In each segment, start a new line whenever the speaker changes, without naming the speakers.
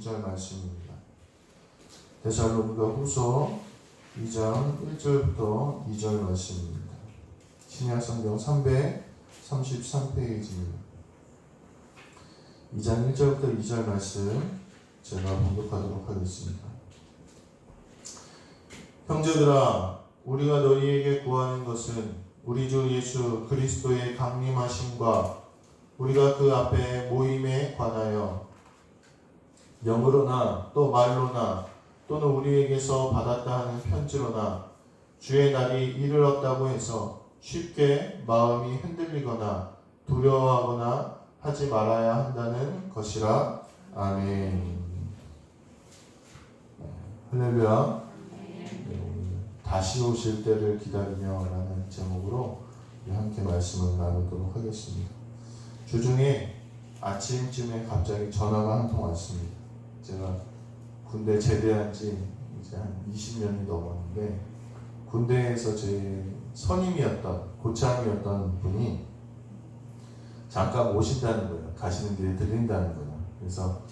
2절 말씀입니다. 데살로니가 후서 2장 1절부터 2절 말씀입니다. 신약성경 333페이지입니다. 2장 1절부터 2절 말씀 제가 봉독하도록 하겠습니다. 형제들아, 우리가 너희에게 구하는 것은 우리 주 예수 그리스도의 강림하심과 우리가 그 앞에 모임에 관하여 영으로나 또 말로나 또는 우리에게서 받았다 하는 편지로나 주의 날이 이르렀다고 해서 쉽게 마음이 흔들리거나 두려워하거나 하지 말아야 한다는 것이라. 아멘. 할렐루야. 다시 오실 때를 기다리며 라는 제목으로 함께 말씀을 나누도록 하겠습니다. 주중에 아침쯤에 갑자기 전화가 한 통 왔습니다. 제가 군대 제대한 지 이제 한 20년이 넘었는데 군대에서 제 선임이었던 고참이었던 분이 잠깐 오신다는 거예요. 가시는 길에 들린다는 거예요. 그래서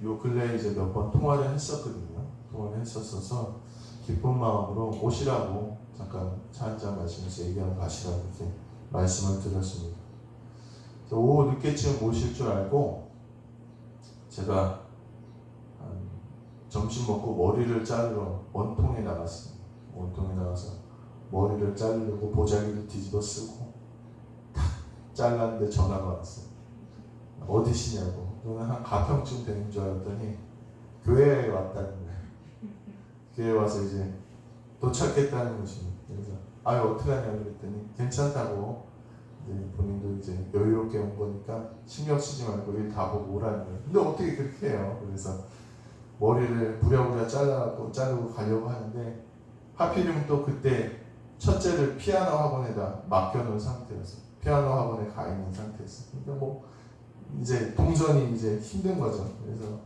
요 근래에 이제 몇 번 통화를 했었거든요. 통화를 했었어서 기쁜 마음으로 오시라고 잠깐 차 한잔 마시면서 얘기하고 가시라고 이렇게 말씀을 드렸습니다. 오후 늦게쯤 오실 줄 알고 제가 점심 먹고 머리를 자르러 원통에 나갔습니다. 원통에 나가서 머리를 자르려고 보자기를 뒤집어 쓰고 탁 잘랐는데 전화가 왔어요. 어디시냐고. 저는 한 가평쯤 되는 줄 알았더니 교회에 왔다는 거예요. 교회에 와서 이제 도착했다는 것입니다. 그래서 어떻게 하냐고 그랬더니 괜찮다고, 이제 본인도 이제 여유롭게 온 거니까 신경 쓰지 말고 일 다 보고 오라는 거예요. 근데 어떻게 그렇게 해요? 그래서 머리를 부랴부랴 자르고 가려고 하는데 하필이면 또 그때 첫째를 피아노 학원에다 맡겨놓은 상태였어요. 피아노 학원에 가 있는 상태였어요. 그러니까 뭐 이제 동선이 이제 힘든 거죠. 그래서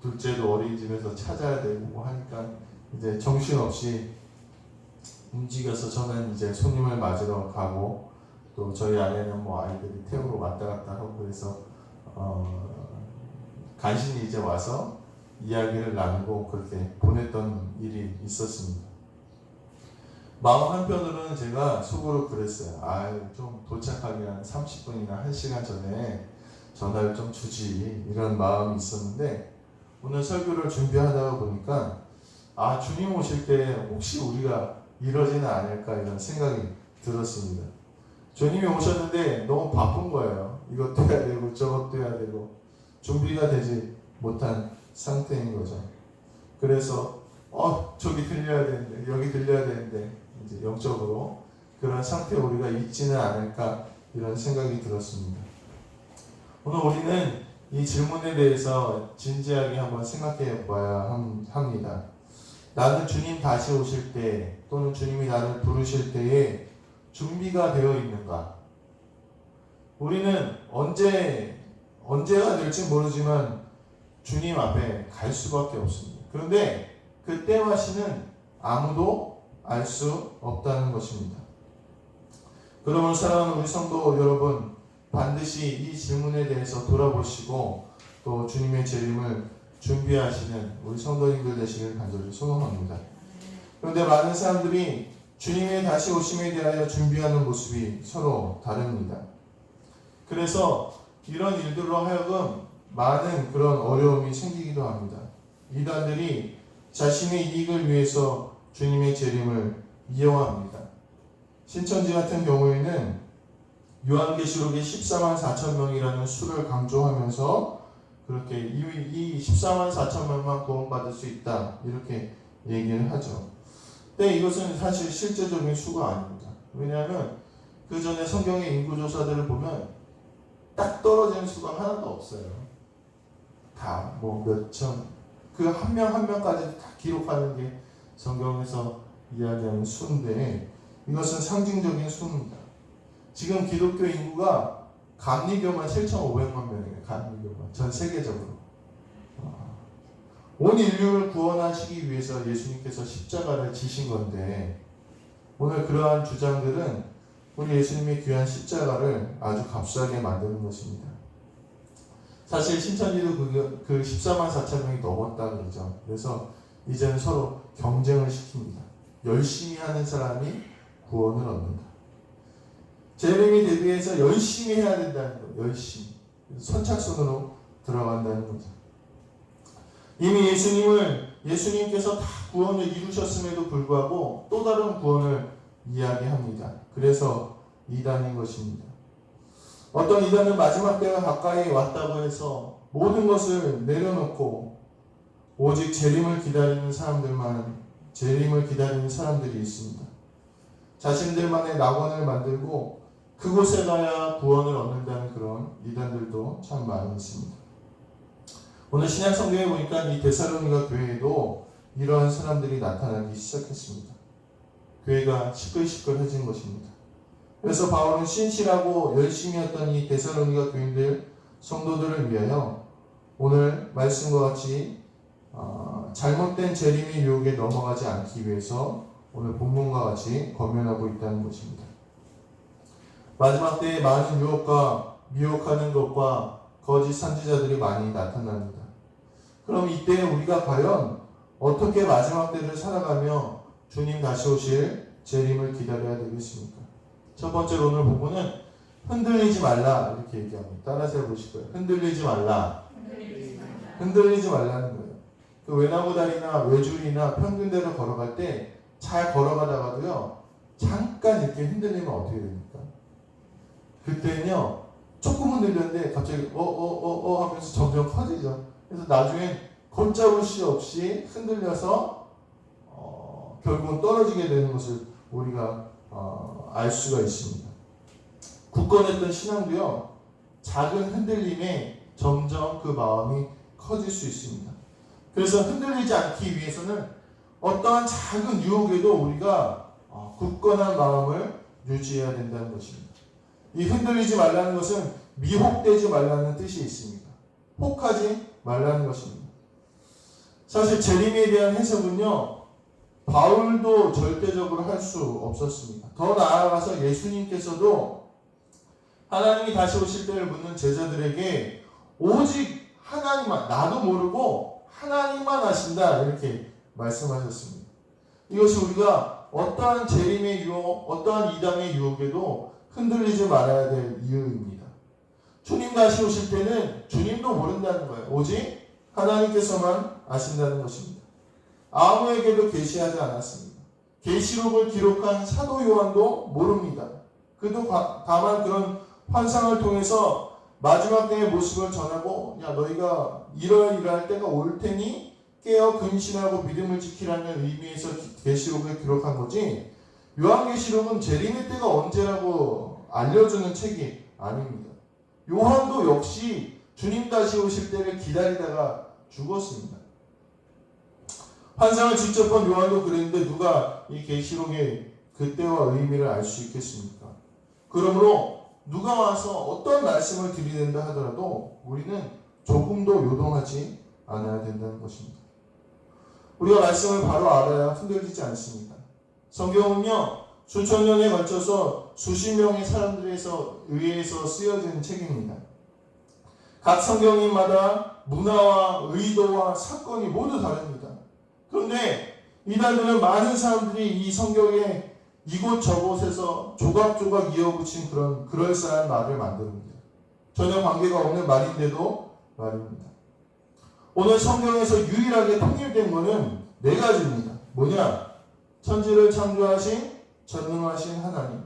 둘째도 어린이집에서 찾아야 되고 뭐 하니까 이제 정신없이 움직여서 저는 이제 손님을 맞으러 가고 또 저희 아내는 뭐 아이들이 태우러 왔다 갔다 하고 그래서 간신히 이제 와서 이야기를 나누고 그렇게 보냈던 일이 있었습니다. 마음 한편으로는 제가 속으로 그랬어요. 좀 도착하기 한 30분이나 1시간 전에 전화를 좀 주지, 이런 마음이 있었는데 오늘 설교를 준비하다가 보니까 주님 오실 때 혹시 우리가 이러지는 않을까 이런 생각이 들었습니다. 주님이 오셨는데 너무 바쁜 거예요. 이것도 해야 되고 저것도 해야 되고 준비가 되지 못한 상태인 거죠. 그래서 저기 들려야 되는데 여기 들려야 되는데 이제 영적으로 그런 상태에 우리가 있지는 않을까 이런 생각이 들었습니다. 오늘 우리는 이 질문에 대해서 진지하게 한번 생각해 봐야 합니다. 나는 주님 다시 오실 때 또는 주님이 나를 부르실 때에 준비가 되어 있는가? 우리는 언제가 될지 모르지만 주님 앞에 갈 수밖에 없습니다. 그런데 그 때와 시는 아무도 알 수 없다는 것입니다. 그러면 사랑하는 우리 성도 여러분, 반드시 이 질문에 대해서 돌아보시고 또 주님의 재림을 준비하시는 우리 성도님들 되시길 간절히 소망합니다. 그런데 많은 사람들이 주님의 다시 오심에 대하여 준비하는 모습이 서로 다릅니다. 그래서 이런 일들로 하여금 많은 그런 어려움이 생기기도 합니다. 이단들이 자신의 이익을 위해서 주님의 재림을 이용합니다. 신천지 같은 경우에는 요한계시록의 14만 4천 명이라는 수를 강조하면서 그렇게 이 14만 4천 명만 구원받을 수 있다 이렇게 얘기를 하죠. 근데 이것은 사실 실제적인 수가 아닙니다. 왜냐하면 그 전에 성경의 인구조사들을 보면 딱 떨어지는 수가 하나도 없어요. 다 뭐 몇천, 그 한 명 한 명까지 다 기록하는 게 성경에서 이야기하는 수인데 이것은 상징적인 수입니다. 지금 기독교 인구가 감리교만 7,500만 명이에요. 감리교만 전 세계적으로. 온 인류를 구원하시기 위해서 예수님께서 십자가를 지신 건데 오늘 그러한 주장들은 우리 예수님의 귀한 십자가를 아주 값싸게 만드는 것입니다. 사실 신천지도 그 14만 4천 명이 넘었다 그러죠. 그래서 이제는 서로 경쟁을 시킵니다. 열심히 하는 사람이 구원을 얻는다. 재림이 대비해서 열심히 해야 된다는 거예요. 열심히. 선착순으로 들어간다는 거죠. 이미 예수님께서 다 구원을 이루셨음에도 불구하고 또 다른 구원을 이야기합니다. 그래서 이단인 것입니다. 어떤 이단은 마지막 때가 가까이 왔다고 해서 모든 것을 내려놓고 오직 재림을 기다리는 사람들이 있습니다. 자신들만의 낙원을 만들고 그곳에 가야 구원을 얻는다는 그런 이단들도 참 많이 있습니다. 오늘 신약성경에 보니까 이 데살로니가 교회에도 이러한 사람들이 나타나기 시작했습니다. 교회가 시끌시끌해진 것입니다. 그래서 바울은 신실하고 열심히 했던 이 데살로니가 교인들 성도들을 위하여 오늘 말씀과 같이 잘못된 재림의 유혹에 넘어가지 않기 위해서 오늘 본문과 같이 권면하고 있다는 것입니다. 마지막 때에 많은 유혹과 미혹하는 것과 거짓 선지자들이 많이 나타납니다. 그럼 이때 우리가 과연 어떻게 마지막 때를 살아가며 주님 다시 오실 재림을 기다려야 되겠습니까? 첫 번째로 오늘 본문은 흔들리지 말라 이렇게 얘기합니다. 따라서 해보실 거예요. 흔들리지 말라. 흔들리지 말라는 거예요. 그 외나무다리나 외줄이나 평균대로 걸어갈 때 잘 걸어가다가도요 잠깐 이렇게 흔들리면 어떻게 됩니까? 그때는요 조금 흔들렸는데 갑자기 하면서 점점 커지죠. 그래서 나중엔 걷잡을 수 없이 흔들려서 결국은 떨어지게 되는 것을 우리가 알 수가 있습니다. 굳건했던 신앙도요 작은 흔들림에 점점 그 마음이 커질 수 있습니다. 그래서 흔들리지 않기 위해서는 어떠한 작은 유혹에도 우리가 굳건한 마음을 유지해야 된다는 것입니다. 이 흔들리지 말라는 것은 미혹되지 말라는 뜻이 있습니다. 혹하지 말라는 것입니다. 사실 재림에 대한 해석은요 바울도 절대적으로 할 수 없었습니다. 더 나아가서 예수님께서도 하나님이 다시 오실 때를 묻는 제자들에게 오직 하나님만, 나도 모르고 하나님만 아신다 이렇게 말씀하셨습니다. 이것이 우리가 어떠한 재림의 유혹, 어떠한 이단의 유혹에도 흔들리지 말아야 될 이유입니다. 주님 다시 오실 때는 주님도 모른다는 거예요. 오직 하나님께서만 아신다는 것입니다. 아무에게도 계시하지 않았습니다. 계시록을 기록한 사도 요한도 모릅니다. 그도 다만 그런 환상을 통해서 마지막 때의 모습을 전하고 야 너희가 이러이러할 때가 올 테니 깨어 근신하고 믿음을 지키라는 의미에서 계시록을 기록한 거지 요한계시록은 재림의 때가 언제라고 알려주는 책이 아닙니다. 요한도 역시 주님 다시 오실 때를 기다리다가 죽었습니다. 환상을 직접 본 요한도 그랬는데 누가 이 계시록의 그때와 의미를 알 수 있겠습니까? 그러므로 누가 와서 어떤 말씀을 들이댄다 하더라도 우리는 조금도 요동하지 않아야 된다는 것입니다. 우리가 말씀을 바로 알아야 흔들리지 않습니다. 성경은요 수천 년에 걸쳐서 수십 명의 사람들에 의해서 쓰여진 책입니다. 각 성경인마다 문화와 의도와 사건이 모두 다릅니다. 그런데 이단들은 많은 사람들이 이 성경에 이곳저곳에서 조각조각 이어붙인 그런 그럴싸한 말을 만듭니다. 전혀 관계가 없는 말인데도 말입니다. 오늘 성경에서 유일하게 통일된 것은 네 가지입니다. 뭐냐? 천지를 창조하신 전능하신 하나님,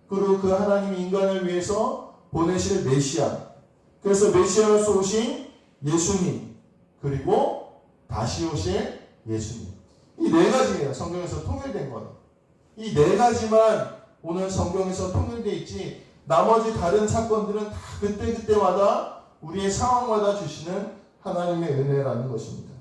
그리고 그 하나님이 인간을 위해서 보내실 메시아, 그래서 메시아로서 오신 예수님, 그리고 다시 오실 예수님. 이 네 가지예요. 성경에서 통일된 것. 이 네 가지만 오늘 성경에서 통일되어 있지 나머지 다른 사건들은 다 그때그때마다 우리의 상황마다 주시는 하나님의 은혜라는 것입니다.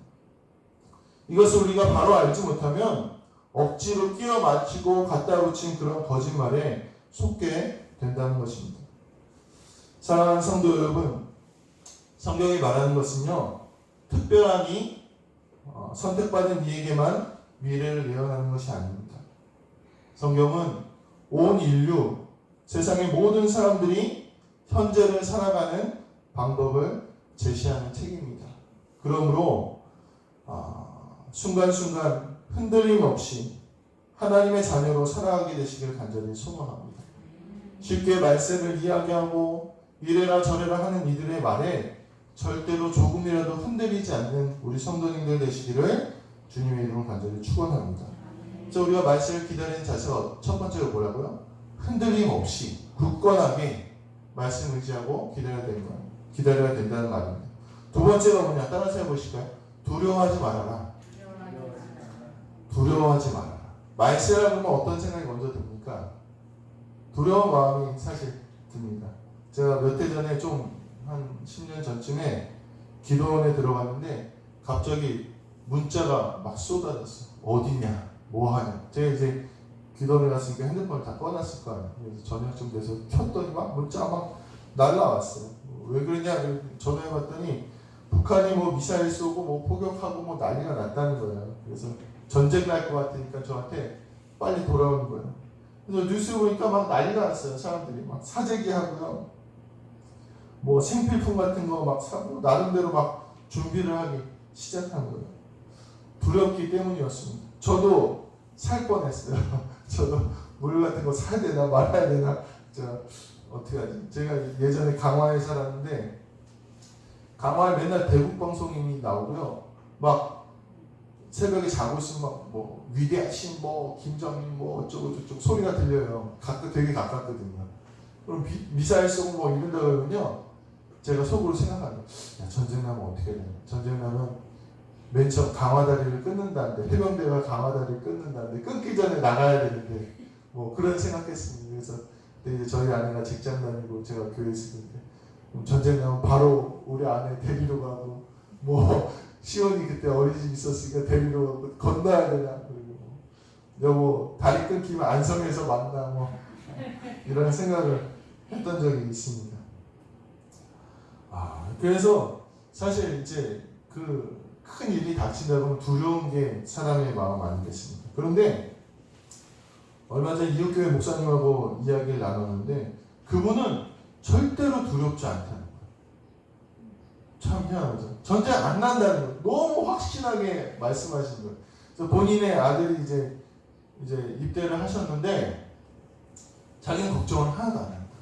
이것을 우리가 바로 알지 못하면 억지로 끼워 맞추고 갖다 붙인 그런 거짓말에 속게 된다는 것입니다. 사랑하는 성도 여러분, 성경이 말하는 것은요 특별하니 선택받은 이에게만 미래를 예언하는 것이 아닙니다. 성경은 온 인류, 세상의 모든 사람들이 현재를 살아가는 방법을 제시하는 책입니다. 그러므로 순간순간 흔들림 없이 하나님의 자녀로 살아가게 되시길 간절히 소망합니다. 쉽게 말씀을 이야기하고 이래라 저래라 하는 이들의 말에 절대로 조금이라도 흔들리지 않는 우리 성도님들 되시기를 주님의 이름으로 간절히 축원합니다. 그래서 우리가 말씀을 기다리는 자세가 첫 번째로 뭐라고요? 흔들림 없이 굳건하게 말씀 의지하고 기다려야 된다는 말입니다. 두 번째가 뭐냐? 따라서 해보실까요? 두려워하지 말아라. 두려워하지 말아라. 말세라 보면 어떤 생각이 먼저 듭니까? 두려운 마음이 사실 듭니다. 제가 몇 해 전에 좀 한 10년 전쯤에 기도원에 들어갔는데 갑자기 문자가 막 쏟아졌어요. 어디냐? 뭐 하냐? 제가 이제 기도원에 갔으니까 핸드폰을 다 꺼놨을 거 아니에요. 그래서 저녁쯤 돼서 켰더니 막 문자가 막 날라왔어요. 왜 그러냐? 전화해봤더니 북한이 뭐 미사일 쏘고 뭐 포격하고 뭐 난리가 났다는 거예요. 그래서 전쟁 날 것 같으니까 저한테 빨리 돌아오는 거예요. 그래서 뉴스 보니까 막 난리가 났어요. 사람들이 막 사재기 하고요. 뭐 생필품 같은 거 막 사고 나름대로 막 준비를 하기 시작한 거예요. 두렵기 때문이었습니다. 저도 살 뻔했어요. 저도 물 같은 거 사야 되나 말아야 되나 어떻게 하지? 제가 예전에 강화에 살았는데 강화에 맨날 대국 방송이 나오고요. 막 새벽에 자고 있으면 막 뭐 위대하신 뭐 김정일 뭐 어쩌고 저쩌고 소리가 들려요. 되게 가깝거든요. 그럼 미사일 쏘고 뭐 이런다 그러면요. 제가 속으로 생각하는 야 전쟁 나면 어떻게 되냐. 전쟁 나면 맨 처음 강화다리를 끊는다는데 해병대가 강화다리를 끊는다는데 끊기 전에 나가야 되는데 뭐 그런 생각했습니다. 그래서 그때 이제 저희 아내가 직장 다니고 제가 교회에 있었는데 전쟁 나면 바로 우리 아내 데리러 가고 뭐 시온이 그때 어린이집 있었으니까 데리러 가고 건너야 되나 그리고 여보 다리 끊기면 안성에서 만나 뭐 이런 생각을 했던 적이 있습니다. 그래서 사실 이제 그 큰 일이 닥친다고 하면 두려운 게 사람의 마음 아니겠습니까? 그런데 얼마 전 이웃교회 목사님하고 이야기를 나눴는데 그분은 절대로 두렵지 않다는 거예요. 참 희한하죠. 전쟁 안 난다는 거예요. 너무 확신하게 말씀하시는 거예요. 그래서 본인의 아들이 이제 입대를 하셨는데 자기는 걱정을 하나도 안 합니다.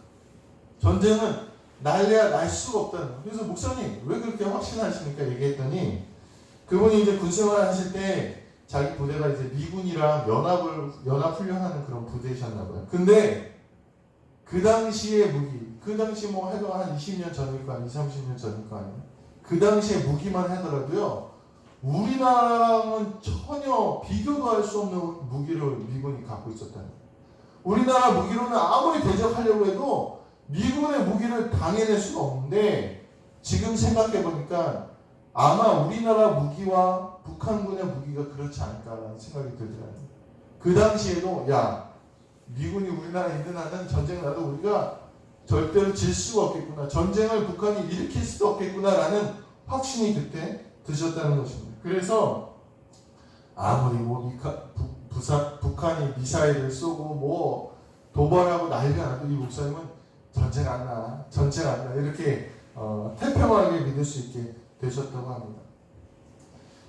전쟁은 날래야 날 수가 없다는 거예요. 그래서 목사님 왜 그렇게 확신하십니까? 얘기했더니 그분이 이제 군생활 하실 때 자기 부대가 이제 미군이랑 연합 훈련하는 그런 부대이셨나 봐요. 근데 그 당시의 무기, 그 당시 뭐 해도 한 20년 전일 거 아니에요? 30년 전일 거 아니에요? 그 당시에 무기만 하더라도요. 우리나라랑은 전혀 비교도 할 수 없는 무기를 미군이 갖고 있었다는 거예요. 우리나라 무기로는 아무리 대적하려고 해도 미군의 무기를 당해낼 수가 없는데 지금 생각해보니까 아마 우리나라 무기와 북한군의 무기가 그렇지 않을까라는 생각이 들더라고요. 그 당시에도 야 미군이 우리나라에 있는 한은 전쟁 나도 우리가 절대로 질 수가 없겠구나. 전쟁을 북한이 일으킬 수도 없겠구나라는 확신이 그때 드셨다는 것입니다. 그래서 아무리 뭐 북한이 미사일을 쏘고 뭐 도발하고 난리가 나도 이 목사님은 전쟁 안 나 이렇게 태평하게 믿을 수 있게 되셨다고 합니다.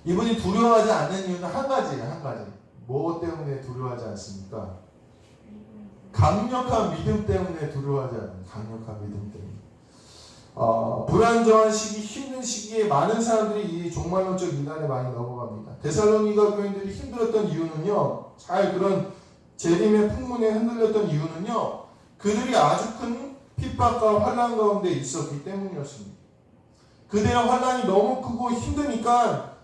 이분이 두려워하지 않는 이유는 한 가지예요. 한 가지. 뭐 때문에 두려워하지 않습니까? 강력한 믿음 때문에 두려워하지 않는 강력한 믿음 때문에. 불안정한 시기, 힘든 시기에 많은 사람들이 이 종말론적 이단에 많이 넘어갑니다. 데살로니가 교인들이 힘들었던 이유는요. 잘 그런 재림의 풍문에 흔들렸던 이유는요. 그들이 아주 큰 핍박과 환난 가운데 있었기 때문이었습니다. 그들의 환난이 너무 크고 힘드니까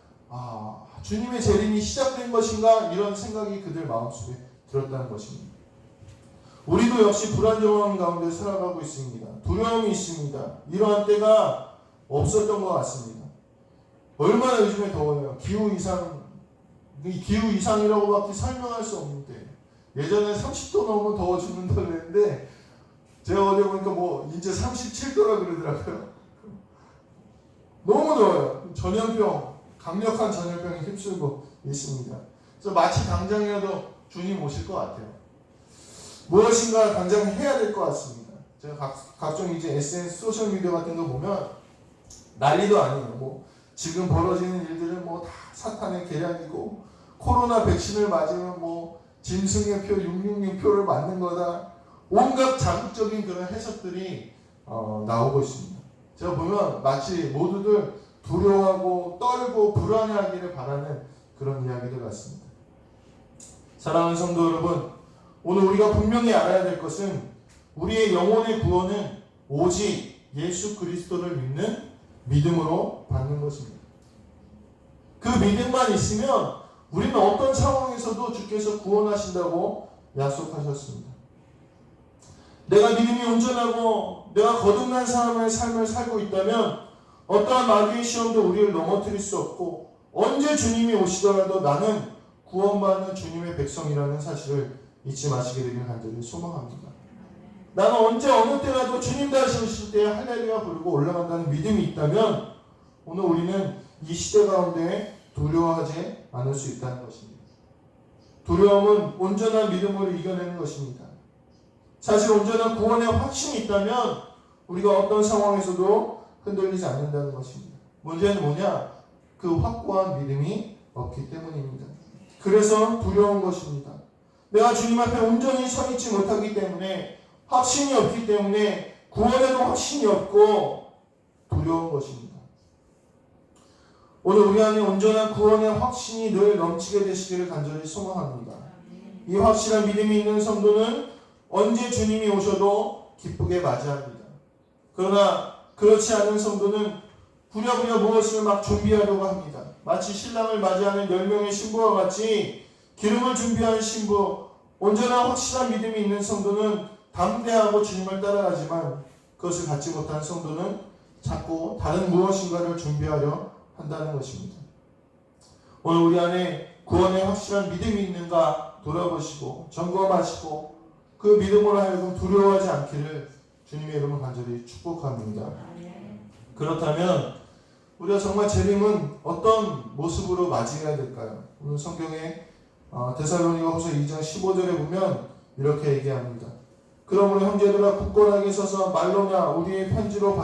주님의 재림이 시작된 것인가 이런 생각이 그들 마음속에 들었다는 것입니다. 우리도 역시 불안정한 가운데 살아가고 있습니다. 두려움이 있습니다. 이러한 때가 없었던 것 같습니다. 얼마나 요즘에 더워요. 기후 이상이라고밖에 설명할 수 없는데 예전에 30도 넘으면 더워 죽는다고 그랬는데 제가 어제 보니까 뭐 이제 37도라 그러더라고요. 너무 더워요. 전염병, 강력한 전염병에 휩쓸고 있습니다. 그래서 마치 당장이라도 주님 오실 것 같아요. 무엇인가 당장 해야 될 것 같습니다. 제가 각종 이제 SNS, 소셜미디어 같은 거 보면 난리도 아니에요. 뭐 지금 벌어지는 일들은 뭐 다 사탄의 계략이고, 코로나 백신을 맞으면 뭐 짐승의 표, 666표를 맞는 거다. 온갖 자극적인 그런 해석들이 나오고 있습니다. 제가 보면 마치 모두들 두려워하고 떨고 불안해하기를 바라는 그런 이야기들 같습니다. 사랑하는 성도 여러분, 오늘 우리가 분명히 알아야 될 것은 우리의 영혼의 구원은 오직 예수 그리스도를 믿는 믿음으로 받는 것입니다. 그 믿음만 있으면 우리는 어떤 상황에서도 주께서 구원하신다고 약속하셨습니다. 내가 믿음이 온전하고 내가 거듭난 사람의 삶을 살고 있다면 어떠한 마귀의 시험도 우리를 넘어뜨릴 수 없고, 언제 주님이 오시더라도 나는 구원받는 주님의 백성이라는 사실을 잊지 마시게 되길 간절히 소망합니다. 나는 언제 어느 때라도 주님 다시 오실 때 할렐루야 부르고 올라간다는 믿음이 있다면 오늘 우리는 이 시대 가운데 두려워하지 않을 수 있다는 것입니다. 두려움은 온전한 믿음으로 이겨내는 것입니다. 사실 온전한 구원의 확신이 있다면 우리가 어떤 상황에서도 흔들리지 않는다는 것입니다. 문제는 뭐냐? 그 확고한 믿음이 없기 때문입니다. 그래서 두려운 것입니다. 내가 주님 앞에 온전히 서 있지 못하기 때문에, 확신이 없기 때문에, 구원에도 확신이 없고 두려운 것입니다. 오늘 우리 안에 온전한 구원의 확신이 늘 넘치게 되시기를 간절히 소망합니다. 이 확실한 믿음이 있는 성도는 언제 주님이 오셔도 기쁘게 맞이합니다. 그러나 그렇지 않은 성도는 부랴부랴 무엇을 막 준비하려고 합니다. 마치 신랑을 맞이하는 10명의 신부와 같이 기름을 준비한 신부, 온전한 확실한 믿음이 있는 성도는 담대하고 주님을 따라가지만, 그것을 갖지 못한 성도는 자꾸 다른 무엇인가를 준비하려 한다는 것입니다. 오늘 우리 안에 구원의 확실한 믿음이 있는가 돌아보시고 점검하시고 그 믿음으로 하여금 두려워하지 않기를 주님의 이름으로 간절히 축복합니다. 그렇다면 우리가 정말 재림은 어떤 모습으로 맞이해야 될까요? 오늘 성경에 데살로니가후서 2장 15절에 보면 이렇게 얘기합니다. 그러므로 형제들아 굳건하게 서서 말로나 우리의 편지로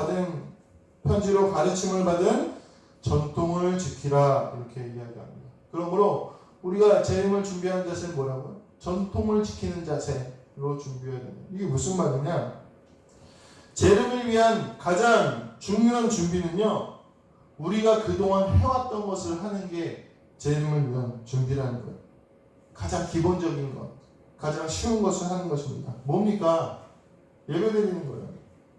가르침을 받은 전통을 지키라, 이렇게 이야기합니다. 그러므로 우리가 재림을 준비하는 자세는 뭐라고요? 전통을 지키는 자세로 준비해야 됩니다. 이게 무슨 말이냐? 재림을 위한 가장 중요한 준비는요, 우리가 그동안 해왔던 것을 하는 게 재림을 위한 준비라는 거예요. 가장 기본적인 것, 가장 쉬운 것을 하는 것입니다. 뭡니까? 예배드리는 거예요.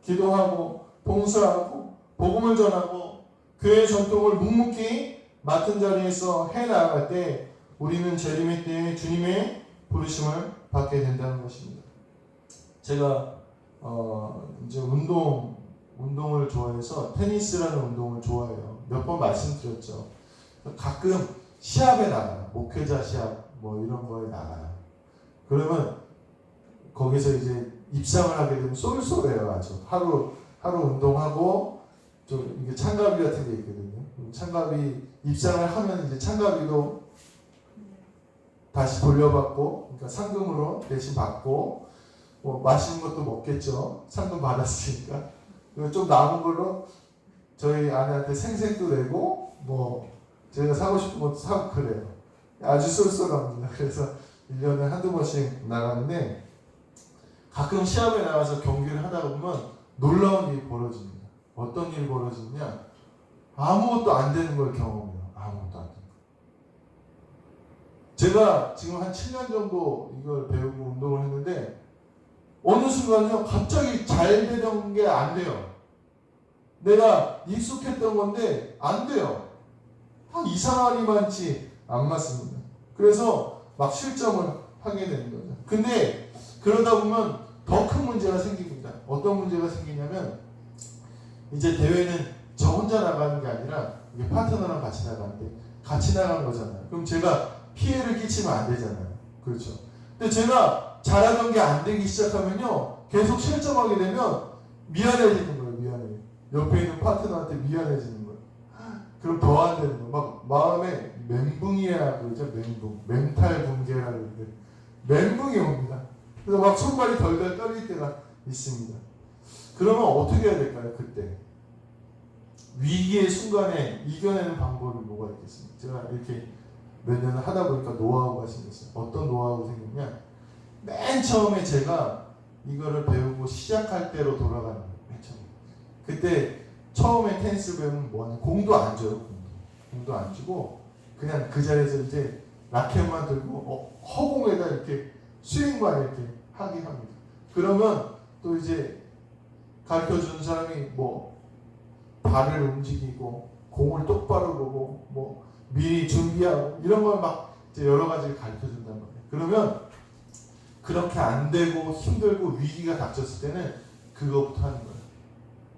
기도하고 봉사하고 복음을 전하고 교회 전통을 묵묵히 맡은 자리에서 해나갈 때 우리는 재림의 때에 주님의 부르심을 받게 된다는 것입니다. 제가 이제 운동을 좋아해서 테니스라는 운동을 좋아해요. 몇 번 말씀드렸죠. 가끔 시합에 나가요. 목회자 시합 뭐 이런 거에 나가요. 그러면 거기서 이제 입상을 하게 되면 쏠쏠해요. 아주 하루 운동하고 좀 이게 참가비 같은 게 있거든요. 참가비 입상을 하면 이제 참가비도 다시 돌려받고, 그러니까 상금으로 대신 받고, 뭐 맛있는 것도 먹겠죠. 상금 받았으니까. 그리고 좀 남은 걸로 저희 아내한테 생색도 내고, 뭐 제가 사고 싶은 것도 사고 그래요. 아주 쏠쏠합니다. 그래서 1년에 한두 번씩 나가는데, 가끔 시합에 나가서 경기를 하다 보면 놀라운 일이 벌어집니다. 어떤 일이 벌어지냐? 아무것도 안 되는 걸 경험해요. 아무것도 안 되는 거. 제가 지금 한 7년 정도 이걸 배우고 운동을 했는데 어느 순간요, 갑자기 잘 되던 게 안 돼요. 내가 익숙했던 건데 안 돼요. 이상하리만치 안 맞습니다. 그래서 막 실점을 하게 되는 거죠. 근데 그러다 보면 더 큰 문제가 생깁니다. 어떤 문제가 생기냐면, 이제 대회는 저 혼자 나가는 게 아니라 이게 파트너랑 같이 나가는데 같이 나가는 거잖아요. 그럼 제가 피해를 끼치면 안 되잖아요. 그렇죠. 근데 제가 잘하던 게 안 되기 시작하면요, 계속 실점하게 되면 미안해지는 거예요. 미안해. 옆에 있는 파트너한테 미안해지는 거예요. 그럼 더 안 되는 거예요. 막 마음에 멘붕이라고 그러죠. 멘탈 붕괴라고 그러는데 멘붕이 옵니다. 그래서 막 손발이 덜덜 떨릴 때가 있습니다. 그러면 어떻게 해야 될까요? 그때 위기의 순간에 이겨내는 방법이 뭐가 있겠습니까? 제가 이렇게 몇 년을 하다 보니까 노하우가 생겼어요. 어떤 노하우가 생겼냐? 맨 처음에 제가 이거를 배우고 시작할 때로 돌아가는 거예요. 맨 처음에. 그때 처음에 테니스 배우면 뭐하냐? 공도 안 줘요. 공도 안 주고 그냥 그 자리에서 이제 라켓만 들고 허공에다 이렇게 스윙만 이렇게 하게 합니다. 그러면 또 이제 가르쳐주는 사람이 뭐 발을 움직이고 공을 똑바로 보고 뭐 미리 준비하고 이런 걸 막 여러 가지를 가르쳐준단 말이에요. 그러면 그렇게 안 되고 힘들고 위기가 닥쳤을 때는 그거부터 하는 거예요.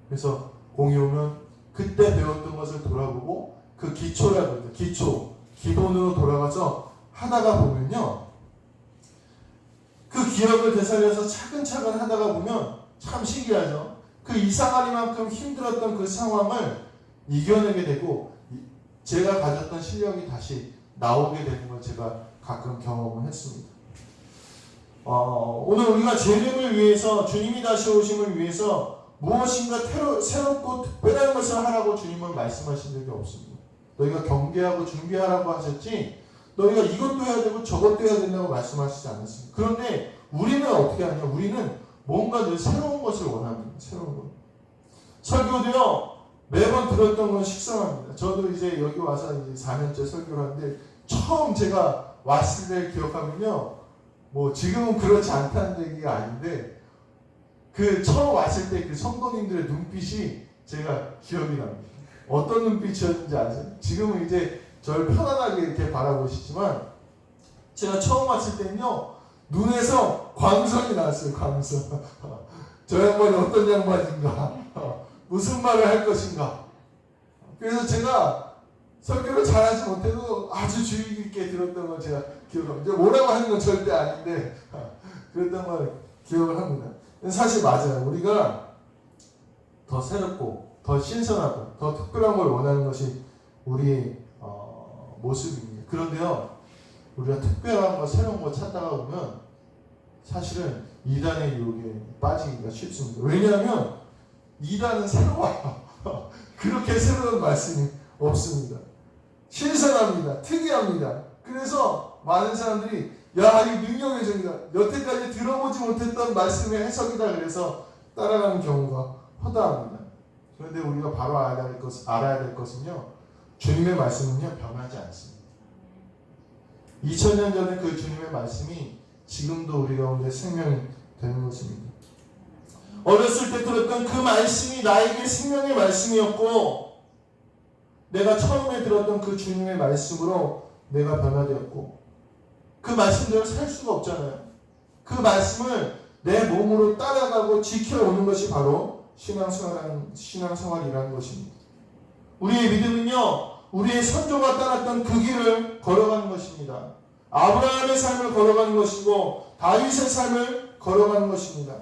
그래서 공이 오면 그때 배웠던 것을 돌아보고 그 기초라고 해요. 기본으로 돌아가서 하다가 보면요. 그 기억을 되살려서 차근차근 하다가 보면 참 신기하죠. 그 이상하리만큼 힘들었던 그 상황을 이겨내게 되고 제가 가졌던 실력이 다시 나오게 되는 걸 제가 가끔 경험을 했습니다. 오늘 우리가 재림을 위해서 주님이 다시 오심을 위해서 무엇인가 새롭고 특별한 것을 하라고 주님은 말씀하신 적이 없습니다. 너희가 경계하고 준비하라고 하셨지 너희가 이것도 해야 되고 저것도 해야 된다고 말씀하시지 않았습니다. 그런데 우리는 어떻게 하냐? 우리는 뭔가 늘 새로운 것을 원합니다. 새로운 것. 설교도요 매번 들었던 건 식상합니다. 저도 이제 여기 와서 이제 4년째 설교를 하는데 처음 제가 왔을 때 기억하면요 뭐 지금은 그렇지 않다는 얘기가 아닌데 그 처음 왔을 때 그 성도님들의 눈빛이 제가 기억이 납니다. 어떤 눈빛이었는지 아세요? 지금은 이제 저를 편안하게 이렇게 바라보시지만 제가 처음 왔을 때는요 눈에서 광선이 나왔어요. 광선. 저 양반이 어떤 양반인가 무슨 말을 할 것인가. 그래서 제가 설교를 잘하지 못해도 아주 주의 깊게 들었던 걸 제가 기억합니다. 뭐라고 하는 건 절대 아닌데 그랬던 걸 기억을 합니다. 사실 맞아요. 우리가 더 새롭고 더 신선하고 더 특별한 걸 원하는 것이 우리의 모습입니다. 그런데요 우리가 특별한 거 새로운 거 찾다가 보면 사실은 이단의 유혹에 빠지기가 쉽습니다. 왜냐하면 이단은 새로워요. 그렇게 새로운 말씀이 없습니다. 신선합니다. 특이합니다. 그래서 많은 사람들이 야 이 능력의 종이다. 여태까지 들어보지 못했던 말씀의 해석이다. 그래서 따라가는 경우가 허다합니다. 그런데 우리가 바로 알아야 될 것은요. 주님의 말씀은요. 변하지 않습니다. 2000년 전에 그 주님의 말씀이 지금도 우리 가운데 생명이 되는 것입니다. 어렸을 때 들었던 그 말씀이 나에게 생명의 말씀이었고 내가 처음에 들었던 그 주님의 말씀으로 내가 변화되었고 그 말씀대로 살 수가 없잖아요. 그 말씀을 내 몸으로 따라가고 지켜오는 것이 바로 신앙생활이라는 것입니다. 우리의 믿음은요. 우리의 선조가 따랐던 그 길을 걸어가는 것입니다. 아브라함의 삶을 걸어가는 것이고 다윗의 삶을 걸어가는 것입니다.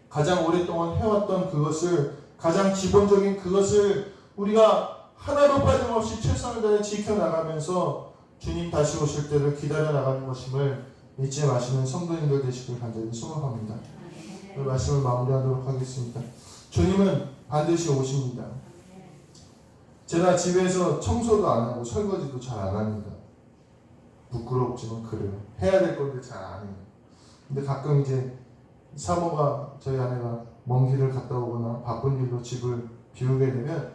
가장 오랫동안 해왔던 그것을 가장 기본적인 그것을 우리가 하나도 빠짐없이 최선을 다해 지켜나가면서 주님 다시 오실 때를 기다려 나가는 것임을 잊지 마시는 성도님들 되시길 간절히 소망합니다. 오늘 말씀을 마무리하도록 하겠습니다. 주님은 반드시 오십니다. 제가 집에서 청소도 안 하고 설거지도 잘 안 합니다. 부끄럽지만 그래요. 해야 될 건데 잘 안 해요. 근데 가끔 이제 사모가 저희 아내가 먼 길을 갔다 오거나 바쁜 일로 집을 비우게 되면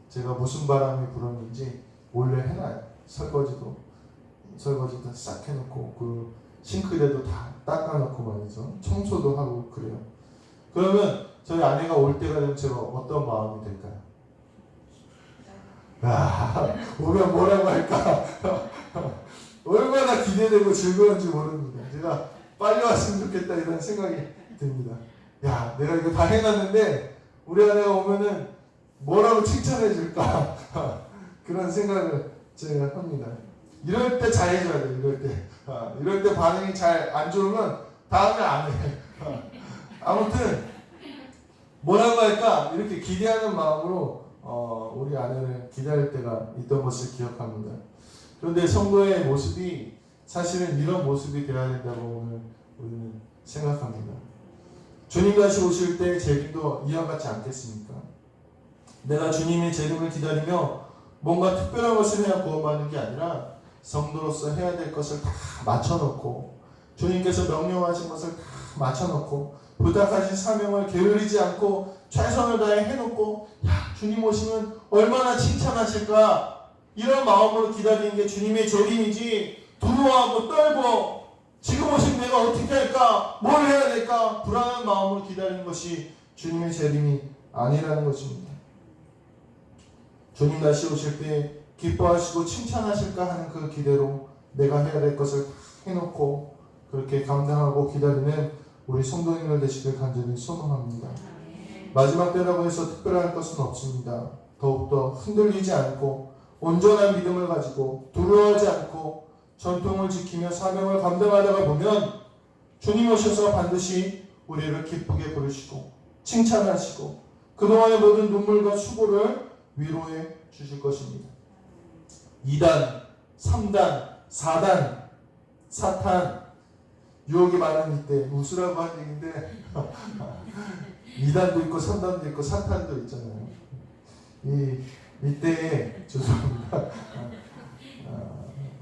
제가 무슨 바람이 불었는지 몰래 해놔요. 설거지도 싹 해놓고 그 싱크대도 다 닦아놓고 말이죠. 청소도 하고 그래요. 그러면 저희 아내가 올 때가 되면 제가 어떤 마음이 될까요? 오면 뭐라고 할까? 얼마나 기대되고 즐거운지 모릅니다. 제가 빨리 왔으면 좋겠다 이런 생각이 듭니다. 야, 내가 이거 다 해놨는데 우리 아내가 오면은 뭐라고 칭찬해 줄까? 그런 생각을 제가 합니다. 이럴 때 잘해줘야 돼요. 이럴 때 반응이 잘 안 좋으면 다음에 안 해. 아무튼 뭐라고 할까? 이렇게 기대하는 마음으로 우리 아내를 기다릴 때가 있던 것을 기억합니다. 그런데 성도의 모습이 사실은 이런 모습이 되어야 된다고 오늘 우리는 생각합니다. 주님 다시 오실 때 재림도 이와 같지 않겠습니까? 내가 주님의 재림을 기다리며 뭔가 특별한 것을 해야 구원받는 게 아니라 성도로서 해야 될 것을 다 맞춰놓고 주님께서 명령하신 것을 다 맞춰놓고 부탁하신 사명을 게으르지 않고 최선을 다해 해놓고 야 주님 오시면 얼마나 칭찬하실까 이런 마음으로 기다리는 게 주님의 재림이지 두려워하고 떨고 지금 오시면 내가 어떻게 할까 뭘 해야 될까 불안한 마음으로 기다리는 것이 주님의 재림이 아니라는 것입니다. 주님 다시 오실 때 기뻐하시고 칭찬하실까 하는 그 기대로 내가 해야 될 것을 다 해놓고 그렇게 감당하고 기다리는 우리 성도님들 되시길 간절히 소망합니다. 마지막 때라고 해서 특별할 것은 없습니다. 더욱더 흔들리지 않고 온전한 믿음을 가지고 두려워하지 않고 전통을 지키며 사명을 감당하다가 보면 주님 오셔서 반드시 우리를 기쁘게 부르시고 칭찬하시고 그동안의 모든 눈물과 수고를 위로해 주실 것입니다. 2단, 3단, 4단, 사탄 유혹이 많은 이때 웃으라고 한 얘기인데 2단도 있고 3단도 있고 사탄도 있잖아요. 이때에 죄송합니다.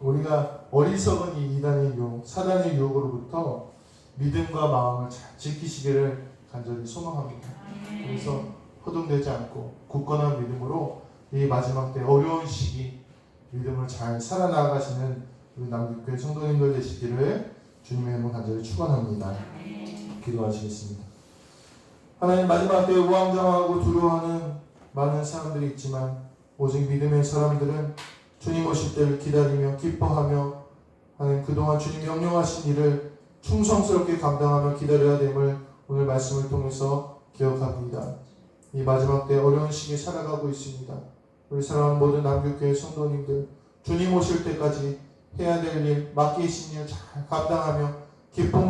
우리가 어리석은 이 2단의 유혹, 4단의 유혹으로부터 믿음과 마음을 잘 지키시기를 간절히 소망합니다. 그래서 허둥대지 않고 굳건한 믿음으로 이 마지막 때 어려운 시기 믿음을 잘 살아나가시는 우리 남북교회 성도님들 되시기를 주님의 이름으로 간절히 축원합니다. 기도하시겠습니다. 하나님 마지막 때에 우왕좌왕하고 두려워하는 많은 사람들이 있지만 오직 믿음의 사람들은 주님 오실 때를 기다리며 기뻐하며 하나님 그동안 주님 명령하신 일을 충성스럽게 감당하며 기다려야 됨을 오늘 말씀을 통해서 기억합니다. 이 마지막 때 어려운 시기에 살아가고 있습니다. 우리 사랑하는 모든 남교교회 성도님들 주님 오실 때까지 해야 될 일, 맡기신 일 잘 감당하며 기쁨을